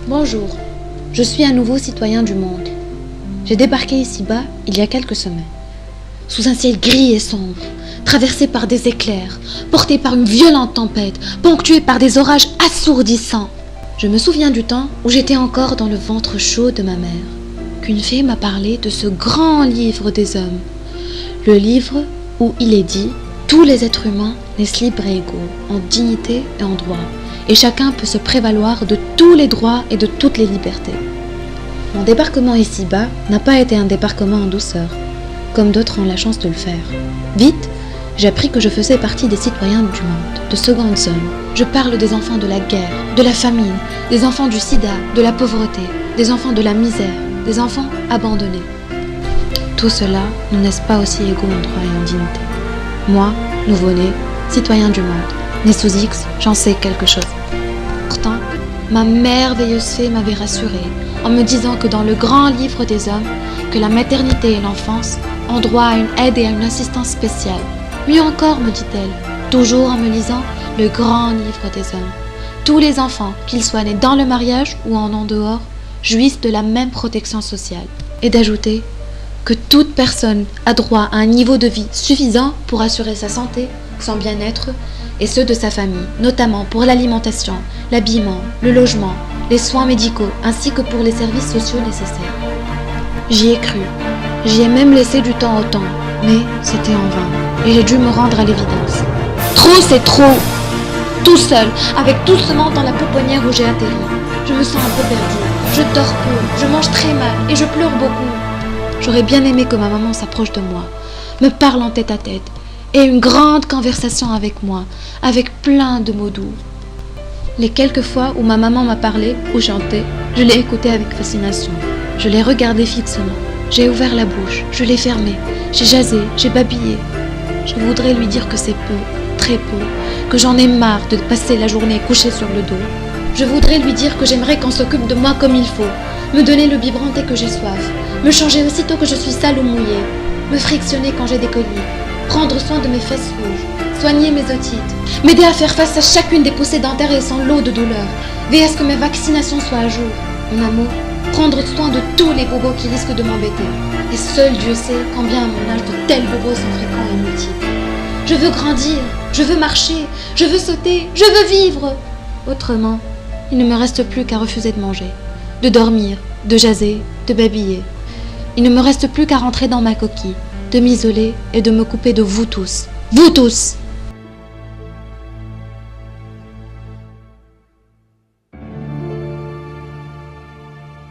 Bonjour, je suis un nouveau citoyen du monde. J'ai débarqué ici-bas il y a quelques semaines. Sous un ciel gris et sombre, traversé par des éclairs, porté par une violente tempête, ponctué par des orages assourdissants. Je me souviens du temps où j'étais encore dans le ventre chaud de ma mère, qu'une fée m'a parlé de ce grand livre des hommes. Le livre où il est dit « Tous les êtres humains naissent libres et égaux, en dignité et en droit, et chacun peut se prévaloir de tous les droits et de toutes les libertés. » Mon débarquement ici-bas n'a pas été un débarquement en douceur, comme d'autres ont la chance de le faire. Vite, j'ai appris que je faisais partie des citoyens du monde, de seconde zone. Je parle des enfants de la guerre, de la famine, des enfants du sida, de la pauvreté, des enfants de la misère, des enfants abandonnés. Tout cela ne naissent pas aussi égaux en droit et en dignité. Moi, nouveau-né, citoyen du monde, né sous X, j'en sais quelque chose. Pourtant, ma merveilleuse fée m'avait rassurée en me disant que dans le grand livre des hommes, que la maternité et l'enfance ont droit à une aide et à une assistance spéciale. Mieux encore, me dit-elle, toujours en me lisant le grand livre des hommes. Tous les enfants, qu'ils soient nés dans le mariage ou en dehors, jouissent de la même protection sociale. Et d'ajouter que toute personne a droit à un niveau de vie suffisant pour assurer sa santé, son bien-être et ceux de sa famille, notamment pour l'alimentation, l'habillement, le logement, les soins médicaux ainsi que pour les services sociaux nécessaires. J'y ai cru, j'y ai même laissé du temps au temps, mais c'était en vain et j'ai dû me rendre à l'évidence. Trop c'est trop! Tout seul, avec tout ce monde dans la pouponnière où j'ai atterri. Je me sens un peu perdue, je dors peu, je mange très mal et je pleure beaucoup. J'aurais bien aimé que ma maman s'approche de moi, me parle en tête à tête, et une grande conversation avec moi, avec plein de mots doux. Les quelques fois où ma maman m'a parlé ou chanté, je l'ai écoutée avec fascination. Je l'ai regardée fixement. J'ai ouvert la bouche, je l'ai fermée, j'ai jasé, j'ai babillé. Je voudrais lui dire que c'est peu, très peu, que j'en ai marre de passer la journée couchée sur le dos. Je voudrais lui dire que j'aimerais qu'on s'occupe de moi comme il faut, me donner le biberon dès que j'ai soif, me changer aussitôt que je suis sale ou mouillée, me frictionner quand j'ai des colliers, prendre soin de mes fesses rouges, soigner mes otites, m'aider à faire face à chacune des poussées dentaires et son lot de douleurs, veiller à ce que mes vaccinations soient à jour. En un mot, prendre soin de tous les bobos qui risquent de m'embêter. Et seul Dieu sait combien à mon âge de tels bobos sont fréquents et multiples. Je veux grandir, je veux marcher, je veux sauter, je veux vivre. Autrement, il ne me reste plus qu'à refuser de manger, de dormir, de jaser, de babiller. Il ne me reste plus qu'à rentrer dans ma coquille, de m'isoler et de me couper de vous tous. Vous tous!